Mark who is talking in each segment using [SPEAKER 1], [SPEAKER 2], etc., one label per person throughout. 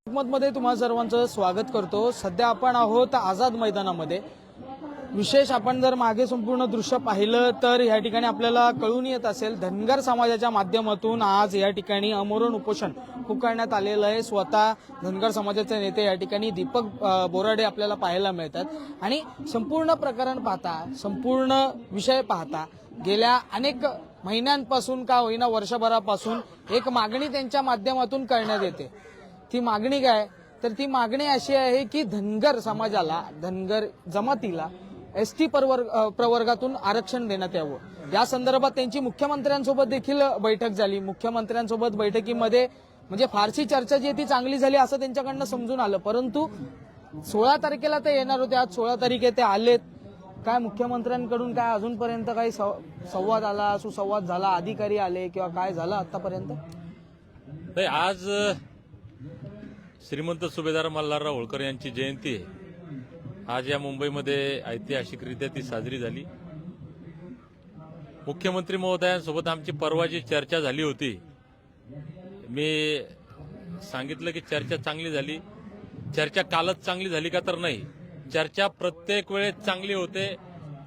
[SPEAKER 1] मध्ये तुम्हा सर्वांचं स्वागत करतो। सध्या आपण आहोत आझाद मैदानामध्ये। विशेष आपण जर मागे संपूर्ण दृश्य पाहिलं तर या ठिकाणी आपल्याला कळून येत असेल धनगर समाजाच्या माध्यमातून आज या ठिकाणी आमरण उपोषण पुकारण्यात आलेलं आहे। स्वतः धनगर समाजाचे नेते या ठिकाणी दीपक बोराडे आपल्याला पाहायला मिळतात आणि संपूर्ण प्रकरण पाहता, संपूर्ण विषय पाहता गेल्या अनेक महिन्यांपासून का होईना वर्षभरापासून एक मागणी त्यांच्या माध्यमातून करण्यात येते। ती मागणी काय तर ती मागणी अशी आहे की धनगर समाजाला, धनगर जमातीला एसटी प्रवर्गातून आरक्षण देण्यात यावं। या संदर्भात त्यांची मुख्यमंत्र्यांसोबत देखील बैठक झाली। मुख्यमंत्र्यांसोबत बैठकीमध्ये म्हणजे फारशी चर्चा जी ती चांगली झाली असं त्यांच्याकडनं समजून आलं, परंतु 16 तारखेला ते येणार होते। आज 16 तारीख ते आलेत। काय मुख्यमंत्र्यांकडून काय अजूनपर्यंत काही संवाद आला, सुसंवाद झाला, अधिकारी आले किंवा काय झालं आतापर्यंत?
[SPEAKER 2] आज श्रीमंत सुभेदार मल्हारराव होळकर यांची जयंती आहे। आज या मुंबईमध्ये ऐतिहासिकरित्या ती साजरी झाली। मुख्यमंत्री महोदयांसोबत आमची परवाची चर्चा झाली होती। मी सांगितलं की चर्चा चांगली झाली। चर्चा कालच चांगली झाली का तर नाही, चर्चा प्रत्येक वेळेस चांगली होते,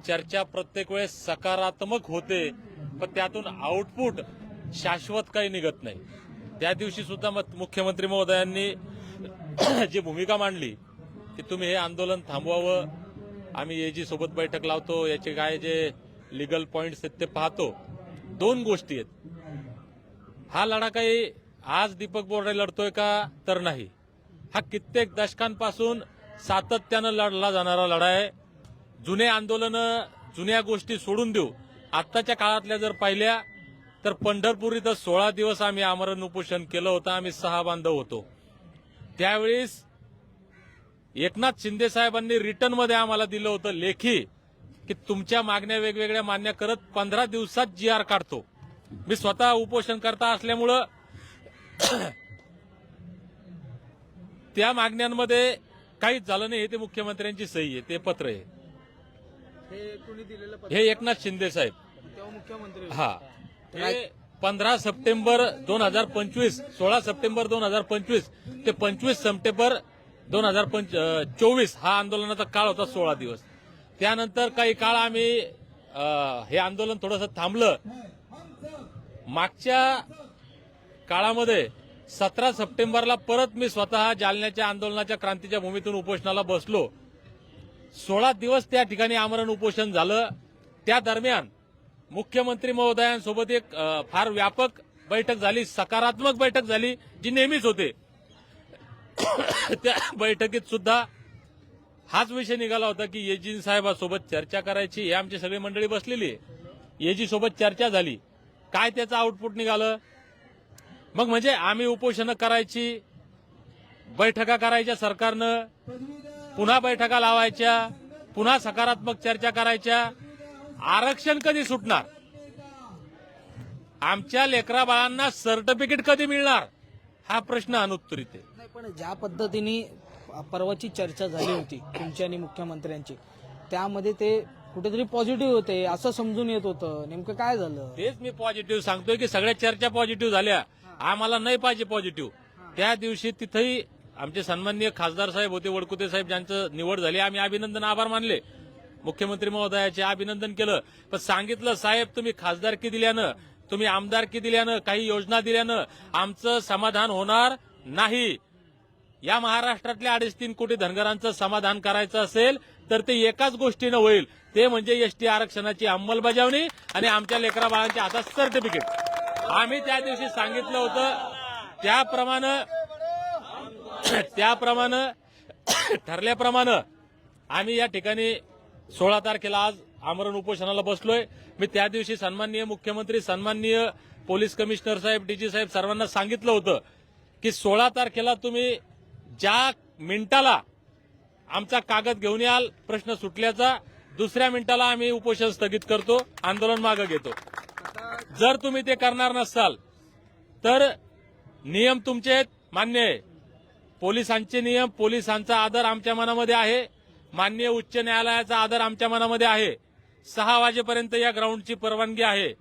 [SPEAKER 2] चर्चा प्रत्येक वेळेस सकारात्मक होते, पण त्यातून आउटपुट शाश्वत काही निघत नाही। त्या दिवशी सुद्धा मुख्यमंत्री महोदयांनी जी भूमिका मांडली की तुम्ही हे आंदोलन थांबवावं, आम्ही एजी सोबत बैठक लावतो, याचे काय जे लीगल पॉइंट्स आहेत ते पाहतो। दोन गोष्टी आहेत। हा लढा काही आज दीपक बोराडे लढतोय का तर नाही, हा कित्येक दशकांपासून सातत्यानं लढला जाणारा लढा आहे। जुने आंदोलन, जुन्या गोष्टी सोडून देऊ। आत्ताच्या काळातल्या जर पाहिल्या तर पंढरपूर इथं 16 दिवस आम्ही आमरण उपोषण केलं होतं। आम्ही 6 बांधव होतो। त्यावेळेस एकनाथ शिंदे साहेबांनी रिटर्नमध्ये आम्हाला दिलं होतं लेखी की तुमच्या मागण्या वेगवेगळ्या मान्य करत 15 दिवसात GR काढतो। मी स्वतः उपोषणकर्ता असल्यामुळं त्या मागण्यांमध्ये काहीच झालं नाही। हे ते मुख्यमंत्र्यांची सही आहे, ते पत्र आहे,
[SPEAKER 1] हे कोणी दिलेलं पत्र?
[SPEAKER 2] हे एकनाथ शिंदे साहेब
[SPEAKER 1] तेव्हा मुख्यमंत्री
[SPEAKER 2] हा। हे 15 सप्टेंबर 2025, 16 सप्टेंबर 2025 ते 25 सप्टेंबर 2024 हा आंदोलनाचा काळ होता, 16 दिवस। त्यानंतर काही काळ आम्ही हे आंदोलन थोडंसं थांबलं। मागच्या काळामध्ये 17 सप्टेंबरला परत मी स्वतः जालन्याच्या आंदोलनाच्या क्रांतीच्या भूमीतून उपोषणाला बसलो। 16 दिवस त्या ठिकाणी आमरण उपोषण झालं। त्या दरम्यान मुख्यमंत्री महोदयांसोबत एक फार व्यापक बैठक झाली, सकारात्मक बैठक झाली, जी नेहमीच होते। त्या बैठकीत सुद्धा हाच विषय निघाला होता की एजी साहेबांसोबत चर्चा करायची। हे आमची सगळी मंडळी बसलेली आहे, एजी सोबत चर्चा झाली। काय त्याचं आउटपुट निघालं? मग म्हणजे आम्ही उपोषणं करायची, बैठका करायच्या सरकारनं, पुन्हा बैठका लावायच्या, पुन्हा सकारात्मक चर्चा करायच्या। आरक्षण कधी सुटणार? आमच्या लेकरा बाळांना सर्टिफिकेट कधी मिळणार? हा प्रश्न अनुत्तरित आहे।
[SPEAKER 1] नाही, पण ज्या पद्धतीने परवाची चर्चा झाली होती तुमची आणि मुख्यमंत्र्यांची, त्यामध्ये ते कुठेतरी पॉझिटिव्ह होते असं समजून येत होतं। नेमकं काय झालं?
[SPEAKER 2] तेच मी पॉझिटिव्ह सांगतोय की सगळ्या चर्चा पॉझिटिव्ह झाल्या। आम्हाला नाही पाहिजे पॉझिटिव्ह। त्या दिवशी तिथेही आमचे सन्माननीय खासदार साहेब होते, वडकुते साहेब, ज्यांचं निवड झाली, आम्ही अभिनंदन, आभार मानले, मुख्यमंत्री महोदयाचे अभिनंदन केलं। पण सांगितलं साहेब तुम्ही खासदारकी दिल्यानं, तुम्ही आमदारकी दिल्यानं, काही योजना दिल्यानं आमचं समाधान होणार नाही। या महाराष्ट्रातल्या 2.5-3 कोटी धनगरांचं समाधान करायचं असेल तर ते एकाच गोष्टीनं होईल, ते म्हणजे एसटी आरक्षणाची अंमलबजावणी आणि आमच्या लेकरा बाळांच्या हातात सर्टिफिकेट। आम्ही त्या दिवशी सांगितलं होतं, त्याप्रमाणे ठरल्याप्रमाणे आम्ही या ठिकाणी 16 तारखेला आज आमरण उपोषणाला बसलोय। मी त्या दिवशी सन्माननीय मुख्यमंत्री, सन्माननीय पोलीस कमिशनर साहेब, डीजी साहेब सर्वांना सांगितलं होतं की 16 तारखेला तुम्ही ज्या मिनिटाला आमचा कागद घेऊन याल प्रश्न सुटल्याचा, दुसऱ्या मिनिटाला आम्ही उपोषण स्थगित करतो, आंदोलन मागे घेतो। जर तुम्ही ते करणार नसाल तर नियम तुमचे आहेत, मान्य आहे, पोलिसांचे नियम, पोलिसांचा आदर आमच्या मनामध्ये आहे, माननीय उच्च न्यायालयाचा आदर आमच्या मनामध्ये आहे। 6 वाजेपर्यंत या ग्राउंडची परवानगी आहे।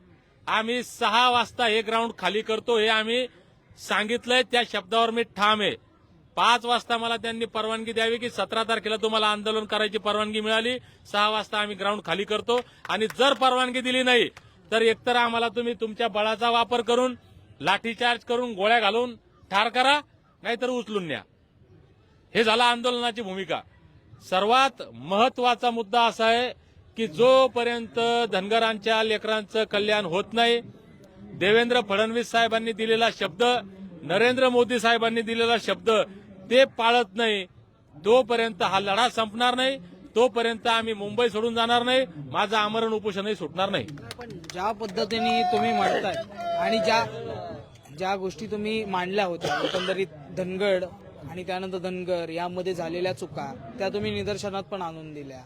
[SPEAKER 2] आम्ही 6 वाजता हे ग्राउंड खाली करतो, हे आम्ही सांगितलंय, त्या शब्दावर मी ठाम आहे। 5 वाजता मला त्यांनी परवानगी द्यावी की 17 तारखेला तुम्हाला आंदोलन करायची परवानगी मिळाली, 6 वाजता आम्ही ग्राउंड खाली करतो. आणि जर परवानगी दिली नाही तर एकतर आम्हाला तुम्ही तुमच्या बळाचा वापर करून, लाठीचार्ज करून, गोळ्या घालून ठार करा, नाहीतर उचलून न्या. हे झालं आंदोलनाची भूमिका. सर्वात महत्वाचा मुद्दा असा आहे की जोपर्यंत धनगरांच्या लेकरांचं कल्याण होत नाही, देवेंद्र फडणवीस साहेबांनी दिलेला शब्द, नरेंद्र मोदी साहेबांनी दिलेला शब्द ते पाळत नाही, तोपर्यंत हा लढा संपणार नाही, तोपर्यंत आम्ही मुंबई सोडून जाणार नाही, माझं आमरण उपोषणही सुटणार नाही.
[SPEAKER 1] पण ज्या पद्धतीने तुम्ही म्हणताय आणि ज्या गोष्टी तुम्ही मांडल्या होत्या, एकंदरीत धनगड आणि त्यानंतर धनगर यामध्ये झालेल्या चुका त्या तुम्ही निदर्शनात पण आणून दिल्या.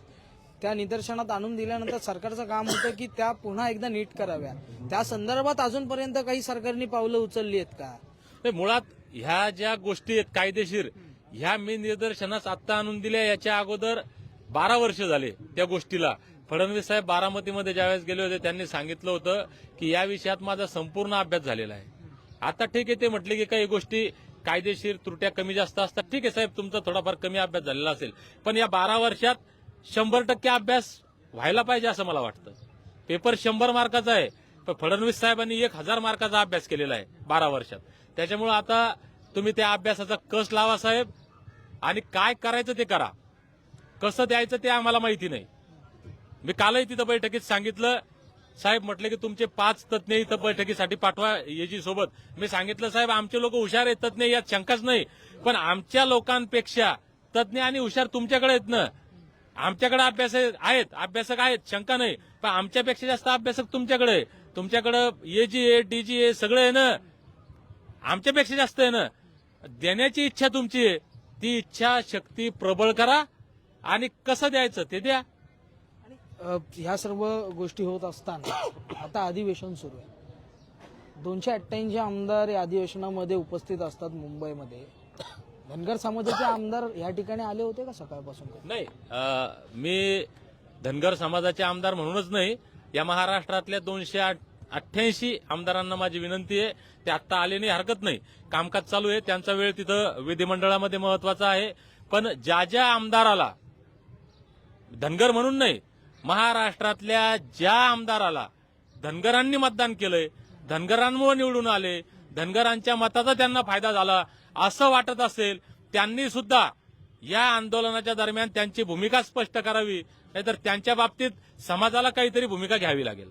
[SPEAKER 1] त्या निदर्शनात आणून दिल्यानंतर सरकारचं काम होतं की त्या पुन्हा एकदा नीट कराव्या. त्या संदर्भात अजूनपर्यंत काही सरकारनी पावलं उचलली आहेत का?
[SPEAKER 2] मुळात ह्या ज्या गोष्टी आहेत कायदेशीर, ह्या मी निदर्शनास आत्ता आणून दिल्या. याच्या अगोदर 12 वर्ष झाले त्या गोष्टीला. फडणवीस साहेब बारामतीमध्ये ज्यावेळेस गेले होते त्यांनी सांगितलं होतं की या विषयात माझा संपूर्ण अभ्यास झालेला आहे. आता ठीक आहे, ते म्हटले की काही गोष्टी कायदेशीर त्रुट्या कमी जास्त असतात. ठीक आहे साहेब, तुमचा थोडाफार कमी अभ्यास झालेला असेल, पण या 12 वर्षात 100% अभ्यास व्हायला पाहिजे असं मला वाटतं. पेपर 100 मार्काचा आहे, पण फडणवीस साहेबांनी 1000 मार्काचा अभ्यास केलेला आहे 12 वर्षात. त्याच्यामुळे आता तुम्ही त्या अभ्यासाचा कस लावा साहेब, आणि काय करायचं ते करा. कसं द्यायचं ते आम्हाला माहिती नाही. मी कालही तिथं बैठकीत सांगितलं, साहेब म्हटले की तुमचे 5 तज्ज्ञ इथं बैठकीसाठी पाठवा येजी सोबत. मी सांगितलं साहेब आमचे लोक हुशार आहेत, तज्ज्ञ यात शंकाच नाही, पण आमच्या लोकांपेक्षा तज्ज्ञ आणि हुशार तुमच्याकडे आहेत ना. आमच्याकडे अभ्यासक आहेत, शंका नाही, पण आमच्यापेक्षा जास्त अभ्यासक तुमच्याकडे आहे. तुमच्याकडे एजी आहे, डीजी आहे, सगळं आहे ना. आमच्यापेक्षा जास्त आहे ना. देण्याची इच्छा तुमची आहे, ती इच्छा शक्ती प्रबळ करा आणि कसं द्यायचं ते द्या.
[SPEAKER 1] ह्या सर्व गोष्टी होत असताना आता अधिवेशन सुरू आहे. 288 आमदार या अधिवेशनामध्ये उपस्थित असतात मुंबईमध्ये. धनगर समाजाचे आमदार या ठिकाणी आले होते का सकाळपासून?
[SPEAKER 2] नाही, मी धनगर समाजाचे आमदार म्हणूनच नाही, या महाराष्ट्रातल्या 288 आमदारांना माझी विनंती आहे, ते आत्ता आले नाही हरकत नाही, कामकाज चालू आहे, त्यांचा वेळ तिथं विधिमंडळामध्ये महत्वाचा आहे. पण ज्या आमदाराला, धनगर म्हणून नाही, महाराष्ट्रातल्या ज्या आमदाराला धनगरांनी मतदान केलंय, धनगरांमुळे निवडून आले, धनगरांच्या मताचा त्यांना फायदा झाला असं वाटत असेल, त्यांनी सुद्धा या आंदोलनाच्या दरम्यान त्यांची भूमिका स्पष्ट करावी, नाहीतर त्यांच्या बाबतीत समाजाला काहीतरी भूमिका घ्यावी लागेल.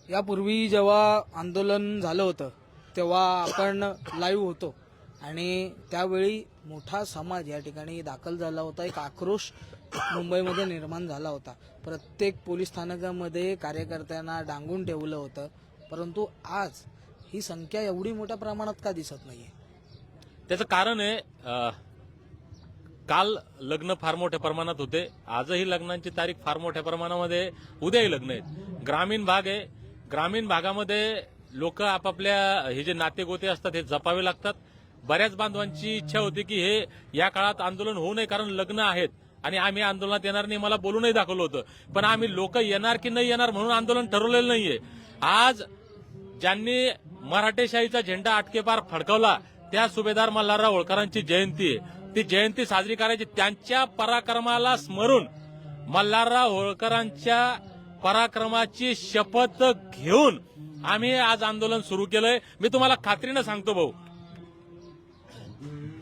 [SPEAKER 1] यापूर्वी जेव्हा आंदोलन झालं होतं तेव्हा आपण लाईव्ह होतो आणि त्यावेळी मोठा समाज या ठिकाणी दाखल झाला होता. एक आक्रोश मुंबईमध्ये निर्माण झाला होता. प्रत्येक पोलीस स्थानकामध्ये कार्यकर्त्यांना डांगून ठेवलं होतं. परंतु आज ही संख्या एवढी मोठ्या प्रमाणात का दिसत नाहीये?
[SPEAKER 2] त्याचं कारण आहे, काल लग्न फार मोठ्या प्रमाणात होते, आजही लग्नांची तारीख फार मोठ्या प्रमाणामध्ये, उद्याही लग्न आहेत. ग्रामीण भाग आहे, ग्रामीण भागामध्ये लोक आपापल्या हे जे नातेगोते असतात हे जपावे लागतात. बऱ्याच बांधवांची इच्छा होती की हे या काळात आंदोलन होऊ नये, कारण लग्न आहेत आणि आम्ही आंदोलनात येणार नाही, मला बोलूनही दाखवलं होतं. पण आम्ही लोक येणार की नाही येणार म्हणून आंदोलन ठरवलेलं नाहीये. आज ज्यांनी मराठेशाहीचा झेंडा आटकेपार फडकवला त्या सुभेदार मल्हारराव होळकरांची जयंती आहे, ती जयंती साजरी करायची. त्यांच्या पराक्रमाला स्मरून मल्हारराव होळकरांच्या पराक्रमाची शपथ घेऊन आम्ही आज आंदोलन सुरू केलंय. मी तुम्हाला खात्रीनं सांगतो भाऊ,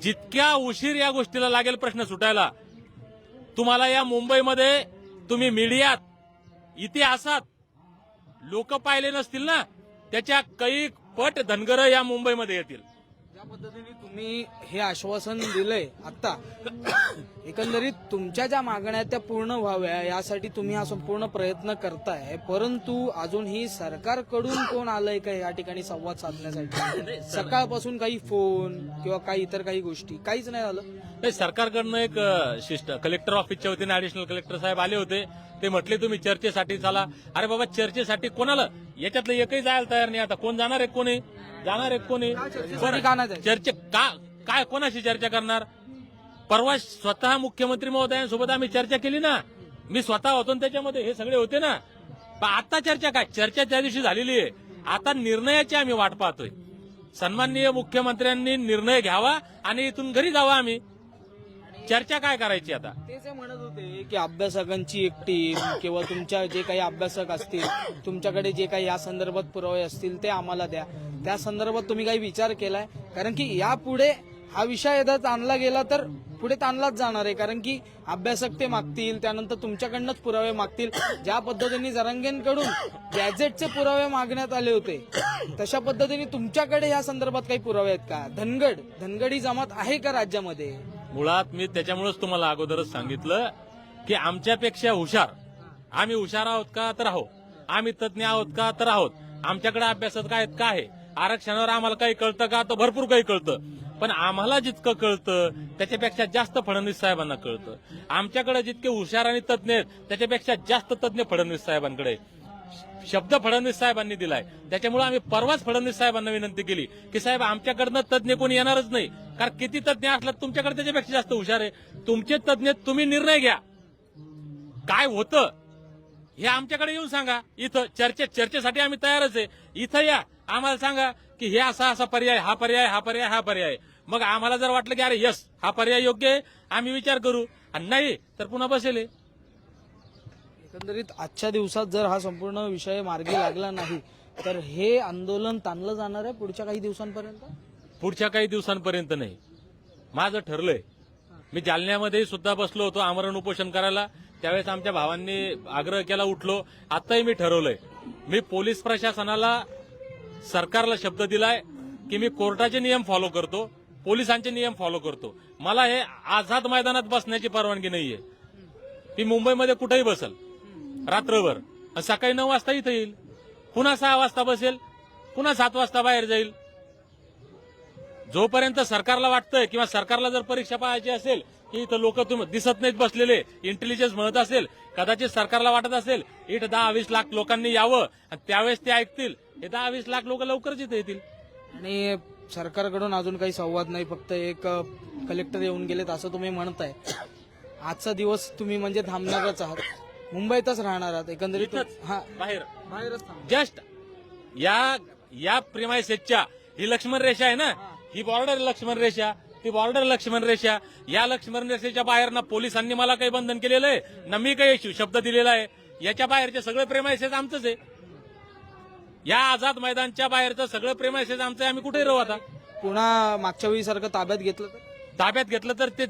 [SPEAKER 2] जितक्या उशीर या गोष्टीला लागेल प्रश्न सुटायला, तुम्हाला या मुंबईमध्ये तुम्ही मीडियात, इतिहासात लोक पाहिले नसतील ना, त्याच्या कैक पट धनगर या मुंबईमध्ये येतील.
[SPEAKER 1] ज्या पद्धतीने तुम्ही हे आश्वासन दिलंय आता, एकंदरीत तुमच्या ज्या मागण्या त्या पूर्ण व्हाव्या यासाठी तुम्ही हा संपूर्ण प्रयत्न करताय, परंतु अजूनही सरकारकडून कोण आलंय का या ठिकाणी संवाद साधण्यासाठी? सकाळपासून काही फोन किंवा काही इतर काही गोष्टी काहीच नाही झालं.
[SPEAKER 2] नाही, सरकारकडनं एक शिष्ट कलेक्टर ऑफिसच्या वतीने ऍडिशनल कलेक्टर साहेब आले होते. ते म्हटले तुम्ही चर्चेसाठी चला. अरे बाबा, चर्चेसाठी कोणाला? याच्यातलं एकही जायला तयार नाही. आता कोण जाणार आहे, कोणी जाणार आहे, कोणी चर्चे काय कोणाशी चर्चा करणार? परवा स्वतः मुख्यमंत्री महोदयांसोबत आम्ही चर्चा केली ना, मी स्वतः होतो त्याच्यामध्ये, हे सगळे होते ना. पण आता चर्चा काय? चर्चा त्या दिवशी झालेली आहे. आता निर्णयाची आम्ही वाट पाहतोय. सन्माननीय मुख्यमंत्र्यांनी निर्णय घ्यावा आणि इथून घरी जावा आम्ही. चर्चा काय करायची आता?
[SPEAKER 1] ते जे म्हणत होते की अभ्यासकांची एक टीम किंवा तुमच्या जे काही अभ्यासक असतील, तुमच्याकडे जे काही या संदर्भात पुरावे असतील ते आम्हाला द्या. त्या संदर्भात तुम्ही काही विचार केलाय? कारण की यापुढे हा विषय एकदा ताणला गेला तर पुढे ताणलाच जाणार आहे. कारण की अभ्यासक ते मागतील, त्यानंतर तुमच्याकडनंच पुरावे मागतील. ज्या पद्धतीने जरांगेंकडून गॅजेटचे पुरावे मागण्यात आले होते, तशा पद्धतीने तुमच्याकडे या संदर्भात काही पुरावे आहेत का? धनगडी जमात आहे का राज्यामध्ये?
[SPEAKER 2] मुळात मी त्याच्यामुळेच तुम्हाला अगोदरच सांगितलं की आमच्यापेक्षा हुशार, आम्ही हुशार आहोत का? तर आहोत. आम्ही तज्ञ आहोत का? तर आहोत. आमच्याकडे अभ्यासात काय आहेत का? आहे. आरक्षणावर आम्हाला काही कळतं का? तर भरपूर काही कळतं. पण आम्हाला जितकं कळतं त्याच्यापेक्षा जास्त फडणवीस साहेबांना कळतं. आमच्याकडे जितके हुशार आणि तज्ञ आहेत त्याच्यापेक्षा जास्त तज्ञ फडणवीस साहेबांकडे. शब्द फडणवीस साहेबांनी दिलाय. त्याच्यामुळे आम्ही परवाच फडणवीस साहेबांना विनंती केली की साहेब आमच्याकडनं तज्ञ कोणी येणारच नाही, कारण किती तज्ञ असला तुमच्याकडे त्याच्यापेक्षा जास्त हुशार आहे. तुमचे तज्ञ तुम्ही निर्णय घ्या. काय होतं हे आमच्याकडे येऊन सांगा. इथं चर्चेसाठी आम्ही तयारच आहे. इथं या, आम्हाला सांगा की हे असा पर्याय, हा पर्याय, हा पर्याय, हा पर्याय. मग आम्हाला जर वाटलं की अरे यस हा पर्याय योग्य आहे, आम्ही विचार करू. आणि नाही तर पुन्हा बसेल.
[SPEAKER 1] एकंदरीत आजच्या दिवसात जर हा संपूर्ण विषय मार्गी लागला नाही तर हे आंदोलन ताणलं जाणार आहे पुढच्या काही दिवसांपर्यंत?
[SPEAKER 2] पुढच्या काही दिवसांपर्यंत नाही. माझं ठरलंय. मी जालन्यामध्ये सुद्धा बसलो होतो आमरण उपोषण करायला. त्यावेळेस आमच्या भावांनी आग्रह केला, उठलो. आताही मी ठरवलंय. मी पोलीस प्रशासनाला, सरकारला शब्द दिलाय की मी कोर्टाचे नियम फॉलो करतो, पोलिसांचे नियम फॉलो करतो. मला हे आझाद मैदानात बसण्याची परवानगी नाहीये. मी मुंबईमध्ये कुठेही बसल रात्रभर, सकाळी 9 वाजता इथं येईल, पुन्हा 6 वाजता बसेल, पुन्हा 7 वाजता बाहेर जाईल. जोपर्यंत सरकारला वाटतंय किंवा सरकारला जर परीक्षा पाहायची असेल की इथं लोक दिसत नाहीत बसलेले, इंटेलिजन्स म्हणत असेल, कदाचित सरकारला वाटत असेल इथं 10-20 लाख लोकांनी यावं आणि त्यावेळेस ते ऐकतील, हे 10-20 लाख लोक लवकरच इथे येतील.
[SPEAKER 1] आणि सरकारकडून अजून काही संवाद नाही, फक्त एक कलेक्टर येऊन गेलेत असं तुम्ही म्हणताय. आजचा दिवस तुम्ही म्हणजे थांबणारच आहात, मुंबईतच राहणार आहात एकंदरीत?
[SPEAKER 2] इथंच,
[SPEAKER 1] हा,
[SPEAKER 2] बाहेरच जस्ट या प्रिमायसेसच्या ही लक्ष्मण रेषा आहे ना, ही बॉर्डर लक्ष्मण रेषा, ती बॉर्डर लक्ष्मण रेषा. या लक्ष्मण रेषेच्या बाहेर ना पोलिसांनी मला काही बंधन केलेलं आहे, ना मी काही शब्द दिलेला आहे. याच्या बाहेरचे सगळे प्रेमायसेस आमचंच आहे. या आझाद मैदानच्या बाहेरचं सगळं प्रेमायसेस आमचं आहे. आम्ही कुठे राहू आता?
[SPEAKER 1] पुन्हा मागच्या वेळी सारखं ताब्यात घेतलं तर
[SPEAKER 2] ते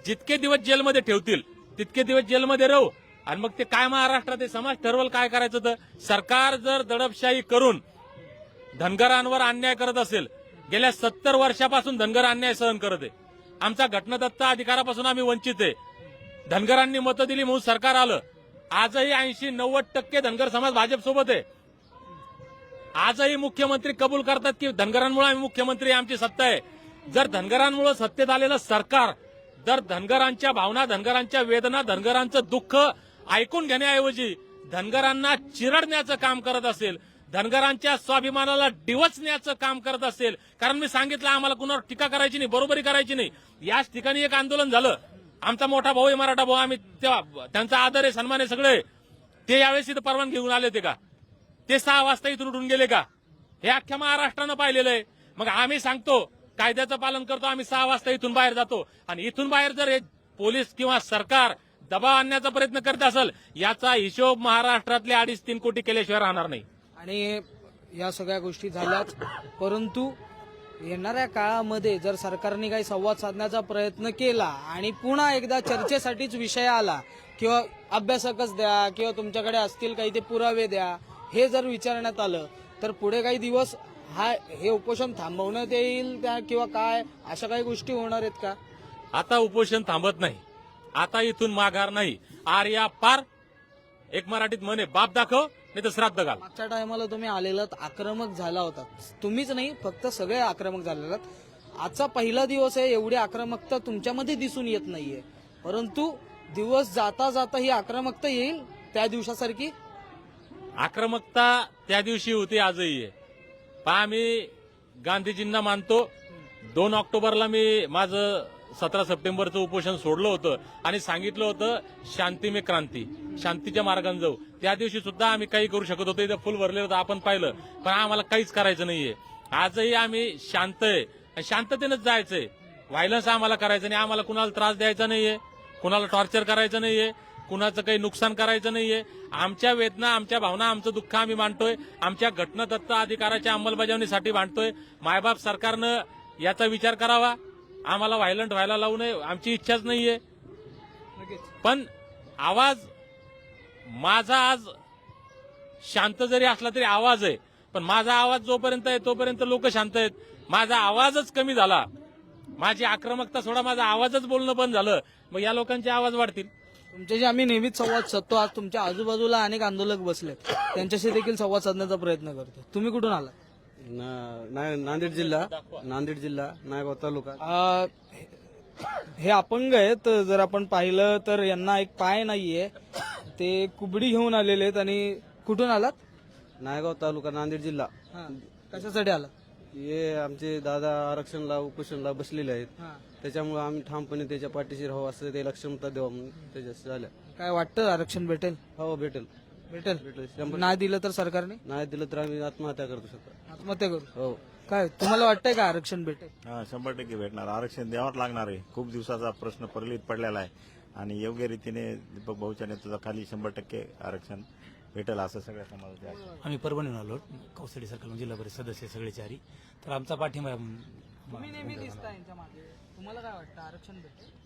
[SPEAKER 2] जितके दिवस जेलमध्ये ठेवतील तितके दिवस जेलमध्ये राहू. आणि मग ते काय महाराष्ट्रात समाज ठरवल काय करायचं. तर सरकार जर दडपशाही करून धनगरांवर अन्याय करत असेल, गेल्या 70 वर्षापासून धनगर अन्याय सहन करत आहे. आमचा घटनादत्त अधिकारापासून आम्ही वंचित आहे. धनगरांनी मतं दिली म्हणून सरकार आलं. आजही 80-90% धनगर समाज भाजपसोबत आहे. आजही मुख्यमंत्री कबूल करतात की धनगरांमुळे आम्ही मुख्यमंत्री, आमची सत्ता आहे. जर धनगरांमुळे सत्तेत आलेलं सरकार जर धनगरांच्या भावना, धनगरांच्या वेदना, धनगरांचं दुःख ऐकून घेण्याऐवजी धनगरांना चिरडण्याचं काम करत असेल, धनगरांच्या स्वाभिमानाला डिवचण्याचं काम करत असेल, कारण मी सांगितलं आम्हाला कुणावर टीका करायची नाही, बरोबरी करायची नाही. याच ठिकाणी एक आंदोलन झालं. आमचा मोठा भाऊ आहे, मराठा भाऊ, आम्ही त्यांचा आदर आहे, सन्मान आहे सगळे. ते यावेळेस इथं परवानगी घेऊन आले होते का? ते 6 वाजता इथून उठून गेले का? हे अख्ख्या महाराष्ट्रानं पाहिलेलं आहे. मग आम्ही सांगतो कायद्याचं पालन करतो, आम्ही 6 वाजता इथून बाहेर जातो. आणि इथून बाहेर जर हे पोलीस किंवा सरकार दबाव आणण्याचा प्रयत्न करत असेल, याचा हिशोब महाराष्ट्रातले 2.5-3 कोटी केल्याशिवाय राहणार नाही.
[SPEAKER 1] आणि या सगळ्या गोष्टी झाल्याच, परंतु येणाऱ्या काळामध्ये जर सरकारने काही संवाद साधण्याचा प्रयत्न केला आणि पुन्हा एकदा चर्चेसाठीच विषय आला किंवा अभ्यासकच द्या किंवा तुमच्याकडे असतील काही ते पुरावे द्या, हे जर विचारण्यात आलं तर पुढे काही दिवस हे उपोषण थांबवण्यात येईल त्या किंवा काय अशा काही गोष्टी होणार आहेत का?
[SPEAKER 2] आता उपोषण थांबत नाही. आता इथून माघार नाही. आर्या पार. एक मराठीत म्हणे, बाप दाखव नाही तर श्राद्ध घाल.
[SPEAKER 1] मागच्या टायमाला तुम्ही आलेलात, आक्रमक झाला होता. तुम्हीच नाही, फक्त सगळे आक्रमक झालेलात. आजचा पहिला दिवस आहे, एवढी आक्रमकता तुमच्यामध्ये दिसून येत नाहीये, परंतु दिवस जाता जाता ही आक्रमकता येईल त्या दिवसासारखी.
[SPEAKER 2] आक्रमकता त्या दिवशी होती, आजही आहे. पहा, मी गांधीजींना मानतो. 2 ऑक्टोबरला मी माझं 17 सप्टेंबरचं उपोषण सोडलं होतं आणि सांगितलं होतं शांती में क्रांती, शांतीच्या मार्गाने जाऊ. त्या दिवशी सुद्धा आम्ही काही करू शकत होतो. इथं फुल भरलेलं होतं, आपण पाहिलं. पण आम्हाला काहीच करायचं नाहीये. आजही आम्ही शांत आहे, शांततेनंच जायचंय. व्हायलन्स आम्हाला करायचं नाही, आम्हाला कुणाला त्रास द्यायचा नाहीये, कुणाला टॉर्चर करायचं नाहीये, कुणाचं काही नुकसान करायचं नाहीये. आमच्या वेदना, आमच्या भावना, आमचं दुःख आम्ही मांडतोय, आमच्या घटनादत्त अधिकाराच्या अंमलबजावणीसाठी मांडतोय. मायबाप सरकारनं याचा विचार करावा, आम्हाला व्हायलंट व्हायला लावू नये, आमची इच्छाच नाहीये. पण आवाज माझा आज शांत जरी असला तरी आवाज आहे, पण माझा आवाज जोपर्यंत आहे तोपर्यंत लोक शांत आहेत. माझा आवाजच कमी झाला, माझी आक्रमकता सोडा, माझा आवाजच बोलणं बंद झालं, मग या लोकांचे आवाज वाढतील.
[SPEAKER 1] तुमच्याशी आम्ही नेहमीच संवाद साधतो. आज तुमच्या आजूबाजूला अनेक आंदोलक बसले, त्यांच्याशी देखील संवाद साधण्याचा प्रयत्न करतो. तुम्ही कुठून आला?
[SPEAKER 3] नांदेड जिल्हा नायगाव तालुका.
[SPEAKER 1] हे अपंग आहेत. जर आपण पाहिलं तर यांना एक पाय नाहीये, ते कुबडी घेऊन आलेले आहेत. आणि कुठून आलात?
[SPEAKER 3] नायगाव तालुका नांदेड जिल्हा.
[SPEAKER 1] कशासाठी आलात?
[SPEAKER 3] हे आमचे दादा आरक्षणला उपोषणला बसलेले आहेत, त्याच्यामुळे आम्ही ठामपणे त्याच्या पाठीशी राहू असं त्याला क्षमता द्यावा म्हणून त्याच्याशी झाल्या.
[SPEAKER 1] काय वाटतं, आरक्षण भेटेल?
[SPEAKER 3] हो, भेटेल.
[SPEAKER 1] नाही दिलं तर सरकारने?
[SPEAKER 3] नाही दिलं तर आम्ही आत्महत्या करतो शकतो.
[SPEAKER 1] आत्महत्या करू?
[SPEAKER 3] हो.
[SPEAKER 1] काय तुम्हाला वाटतंय का आरक्षण भेटेल?
[SPEAKER 4] 100% भेटणार. आरक्षण द्यावंच लागणार आहे. खूप दिवसाचा प्रश्न प्रलंबित पडलेला आहे आणि योग्य रीतीने दीपक भाऊच्या नेतृत्वाखाली 100% आरक्षण भेटेल असं सगळ्या समाजाचे आहे.
[SPEAKER 5] आम्ही परभणीहून आलो, कौसडी सर्कल जिल्हा परिषद सदस्य सगळे चारी. तर आमचा पाठिंबा
[SPEAKER 1] तुम्ही नेहमी दिसता यांच्या मागे, तुम्हाला काय वाटतं, आरक्षण भेटेल?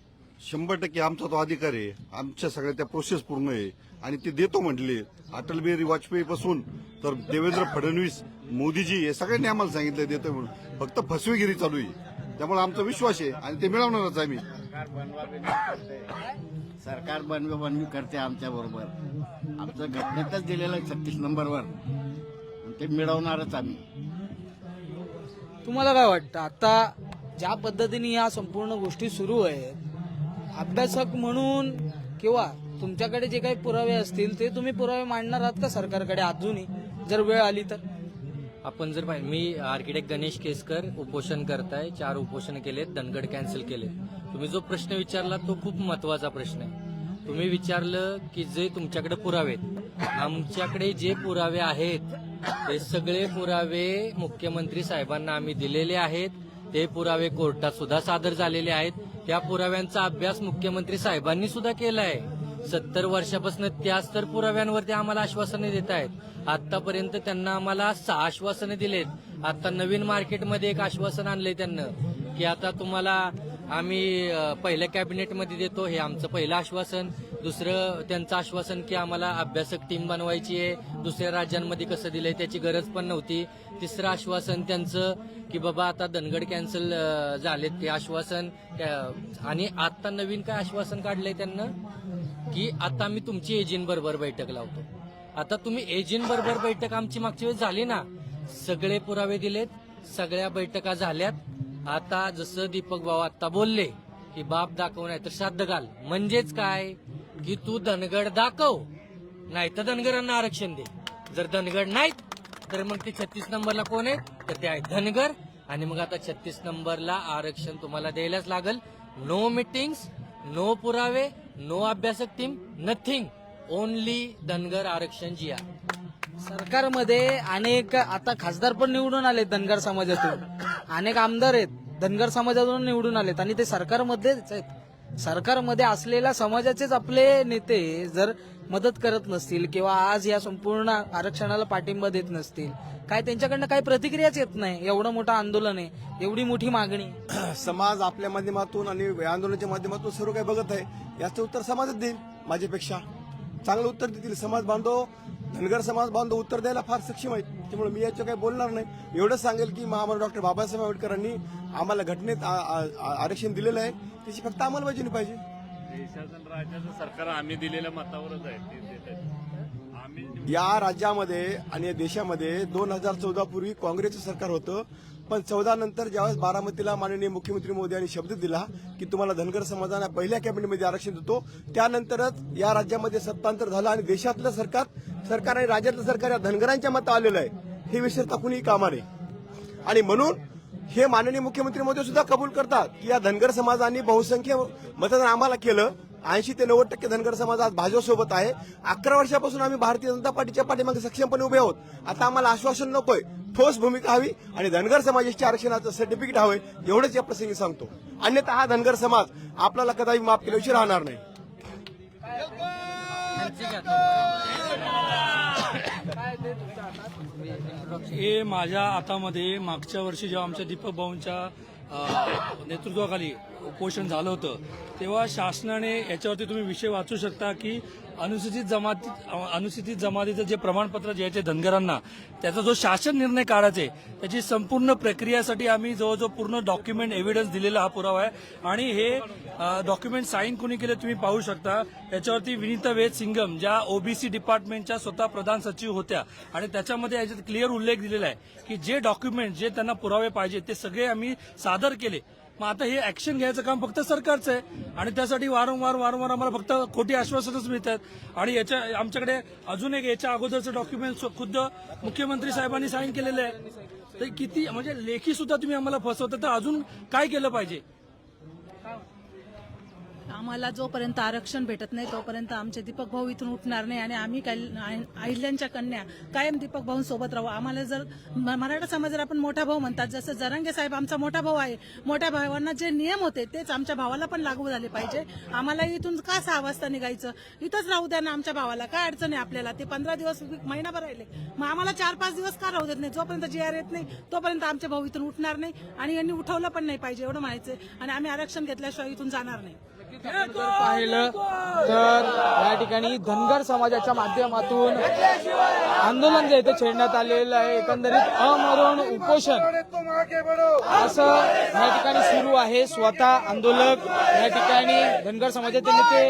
[SPEAKER 6] 100% आमचा तो अधिकार आहे. आमच्या सगळ्या त्या प्रोसेस पूर्ण आहे आणि ते देतो म्हटले. अटल बिहारी वाजपेयी पासून तर देवेंद्र फडणवीस, मोदीजी हे सगळ्यांनी आम्हाला सांगितलं देतोय म्हणून. फक्त फसवेगिरी चालू आहे, त्यामुळे आमचा विश्वास आहे आणि ते मिळवणारच आम्ही.
[SPEAKER 7] सरकार बनवी करते आमच्या बरोबर. आमचं घटनेतच दिलेलं आहे 36 नंबरवर, ते मिळवणारच आम्ही.
[SPEAKER 1] तुम्हाला काय वाटतं, आता ज्या पद्धतीने या संपूर्ण गोष्टी सुरू आहेत, अभ्यासक म्हणून किंवा तुमच्याकडे जे काही पुरावे असतील ते तुम्ही पुरावे मांडणार आहात का सरकारकडे अजूनही, जर वेळ आली तर?
[SPEAKER 8] आपण जर पाहिजे, मी आर्किटेक्ट गणेश केसकर उपोषण करताय. 4 उपोषण केलेत, धनगड कॅन्सल केलेत. तुम्ही जो प्रश्न विचारला तो खूप महत्वाचा प्रश्न आहे. तुम्ही विचारलं की जे तुमच्याकडे पुरावे आहेत, आमच्याकडे जे पुरावे आहेत ते सगळे पुरावे मुख्यमंत्री साहेबांना आम्ही दिलेले आहेत. ते पुरावे कोर्टात सुद्धा सादर झालेले आहेत. त्या पुराव्यांचा अभ्यास मुख्यमंत्री साहेबांनी सुद्धा केलाय. 70 वर्षापासून त्याच तर पुराव्यांवरती आम्हाला आश्वासने देत आहेत. आतापर्यंत त्यांना आम्हाला 6 आश्वासने दिलेत. आता नवीन मार्केटमध्ये एक आश्वासन आणलंय त्यांना की आता तुम्हाला आम्ही पहिल्या कॅबिनेटमध्ये देतो, हे आमचं पहिलं आश्वासन. दुसरं त्यांचं आश्वासन की आम्हाला अभ्यासक टीम बनवायची आहे, दुसऱ्या राज्यांमध्ये कसं दिलंय त्याची गरज पण नव्हती. तिसरं आश्वासन त्यांचं की बाबा आता धनगड कॅन्सल झालेत, ते आश्वासन. आणि आता नवीन काय आश्वासन काढलंय त्यांना की आता आम्ही तुमची एजंट बरोबर बैठक लावतो. आता तुम्ही एजंट बरोबर बैठक आमची मागच्या वेळेस झाली ना, सगळे पुरावे दिलेत, सगळ्या बैठका झाल्यात. आता जसं दीपक भाऊ आता बोलले की बाप दाखव नाही तर श्राद्ध घाल, म्हणजेच काय की तू धनगड दाखव, नाही तर धनगरांना आरक्षण दे. जर धनगड नाहीत तर मग ते 36 नंबरला कोण आहेत, तर ते आहेत धनगर. आणि मग आता 36 नंबरला आरक्षण तुम्हाला द्यायलाच लागल. नो मीटिंग्स, नो पुरावे, नो अभ्यासक टीम, नथिंग, ओनली धनगर आरक्षण जिया.
[SPEAKER 1] सरकारमध्ये अनेक आता खासदार पण निवडून आलेत धनगर समाजातून, अनेक आमदार आहेत धनगर समाजातून निवडून आलेत आणि ते सरकारमध्येच आहेत. सरकारमध्ये असलेल्या समाजाचेच आपले नेते जर मदत करत नसतील किंवा आज या संपूर्ण आरक्षणाला पाठिंबा देत नसतील, काय त्यांच्याकडनं काही प्रतिक्रियाच येत नाही. एवढं मोठं आंदोलन आहे, एवढी मोठी मागणी.
[SPEAKER 9] समाज आपल्या माध्यमातून आणि आंदोलनाच्या माध्यमातून सर्व काही बघत आहे. याचं उत्तर समाजच देईल. माझ्यापेक्षा चांगलं उत्तर देतील समाज बांधव, धनगर समाज बांधव उत्तर द्यायला फार सक्षम आहेत. त्यामुळे मी याचं काही बोलणार नाही. एवढंच सांगेल की महामानव डॉक्टर बाबासाहेब आंबेडकरांनी आम्हाला घटनेत आरक्षण दिलेलं आहे, त्याची फक्त अंमलबजावणी पाहिजे.
[SPEAKER 2] देशाचं राज्याचं सरकार आम्ही दिलेल्या मतावरच आहे.
[SPEAKER 9] या राज्यामध्ये आणि या देशामध्ये 2014 पूर्वी काँग्रेसचं सरकार होतं, पण 14 नंतर ज्यावेळेस बारामतीला माननीय मुख्यमंत्री मोदी यांनी शब्द दिला की तुम्हाला धनगर समाजाला पहिल्या कॅबिनेटमध्ये आरक्षण देतो, त्यानंतरच या राज्यामध्ये सत्तांतर झालं आणि देशातलं सरकार आणि राज्यातलं सरकार या धनगरांच्या मतं आलेलं आहे. हे विसरता कुणीही कामा नये. आणि म्हणून हे माननीय मुख्यमंत्री मोदी सुद्धा कबूल करतात की या धनगर समाजाने बहुसंख्य मतदान आम्हाला केलं 80 ते 90% धनगर समाज आज भाजपसोबत आहे. 11 वर्षापासून आम्ही भारतीय जनता पार्टीच्या पाठीमागे सक्षमपणे उभे आहोत. आता आम्हाला आश्वासन नकोय, ठोस भूमिका हवी आणि धनगर समाजाच्या आरक्षणाचं सर्टिफिकेट हवंय, एवढंच या प्रसंगी सांगतो. अन्यथा हा धनगर समाज आपल्याला कदापि माफ केल्याशिवाय राहणार नाही.
[SPEAKER 5] हे माझ्या हातामध्ये मागच्या वर्षी जेव्हा आमच्या दीपक भाऊंच्या नेतृत्वाखाली उपोषण झालं होतं तेव्हा शासनाने याच्यावरती तुम्ही विषय वाचू शकता की अनुसूचित जमातीचं जे प्रमाणपत्र द्यायचे धनगरांना त्याचा जो शासन निर्णय काढायचे त्याची संपूर्ण प्रक्रियासाठी आम्ही जवळजवळ पूर्ण डॉक्युमेंट एव्हिडन्स दिलेला हा पुरावा आहे आणि हे डॉक्युमेंट साईन कोणी केले तुम्ही पाहू शकता. याच्यावरती विनीता वेद सिंगम ज्या ओबीसी डिपार्टमेंटच्या स्वतः प्रधान सचिव होत्या आणि त्याच्यामध्ये याच्यात क्लिअर उल्लेख दिलेला आहे की जे डॉक्युमेंट जे त्यांना पुरावे पाहिजे ते सगळे आम्ही सादर केले. मग आता हे ऍक्शन घ्यायचं काम फक्त सरकारचं आहे आणि त्यासाठी वारंवार आम्हाला फक्त खोटी आश्वासनच मिळतात आणि याच्या आमच्याकडे अजून एक याच्या अगोदरचं डॉक्युमेंट खुद्द मुख्यमंत्री साहेबांनी साईन केलेलं आहे. तर किती म्हणजे लेखी सुद्धा तुम्ही आम्हाला फसवता, तर अजून काय केलं पाहिजे?
[SPEAKER 10] आम्हाला जोपर्यंत आरक्षण भेटत नाही तोपर्यंत आमचे दीपक भाऊ इथून उठणार नाही आणि आम्ही अहिल्याच्या कन्या कायम दीपक भाऊंसोबत राहू. आम्हाला जर मराठा समाजाला आपण मोठा भाऊ म्हणतात, जसं जरांगे साहेब आमचा मोठा भाऊ आहे, मोठ्या भावांना जे नियम होते तेच आमच्या भावाला पण लागू झाले पाहिजे. आम्हाला इथून का 6 वाजता निघायचं, इथंच राहू द्या ना आमच्या भावाला, काय अडचण आहे आपल्याला. ते 15 दिवस महिनाभर राहिले, मग आम्हाला 4-5 दिवस का राहू देत नाही. जोपर्यंत GR येत नाही तोपर्यंत आमचे भाऊ इथून उठणार नाही आणि यांनी उठवलं पण नाही पाहिजे एवढं म्हणायचं. आणि आम्ही आरक्षण घेतल्याशिवाय इथून जाणार नाही.
[SPEAKER 1] जर पाहिलं तर या ठिकाणी धनगर समाजाच्या माध्यमातून आंदोलन जे आहे ते छेडण्यात आलेलं आहे. एकंदरीत अमरण उपोषण असं या ठिकाणी सुरू आहे. स्वतः आंदोलक या ठिकाणी धनगर समाजाचे नेते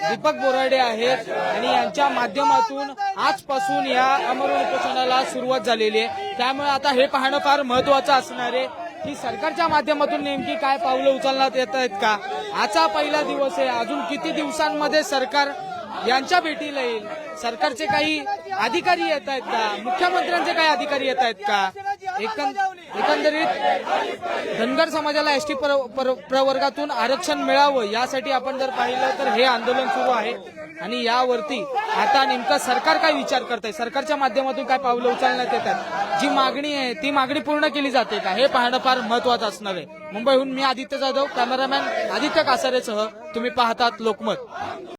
[SPEAKER 1] दीपक बोराडे आहेत आणि यांच्या माध्यमातून आजपासून या अमरण उपोषणाला सुरुवात झालेली आहे. त्यामुळे आता हे पाहणं फार महत्वाचं असणार आहे की सरकारच्या माध्यमातून नेमकी काय पावलं उचलण्यात येत आहेत का. आजचा पहिला दिवस आहे, अजून किती दिवसांमध्ये सरकार यांच्या भेटीला येईल. सरकारचे काही अधिकारी येत आहेत का, मुख्यमंत्र्यांचे काही अधिकारी येत आहेत का. एकंदरीत धनगर समाजाला एसटी प्रवर्गातून आरक्षण मिळावं यासाठी आपण जर पाहिलं तर हे आंदोलन सुरू आहे आणि यावरती आता नेमकं सरकार काय विचार करत आहे, सरकारच्या माध्यमातून काय पावलं उचलण्यात येतात, जी मागणी आहे ती मागणी पूर्ण केली जाते का, हे पाहणं फार महत्वाचं असणार आहे. मुंबईहून मी आदित्य जाधव, कॅमेरामॅन आदित्य कासारेसह तुम्ही पाहतात लोकमत.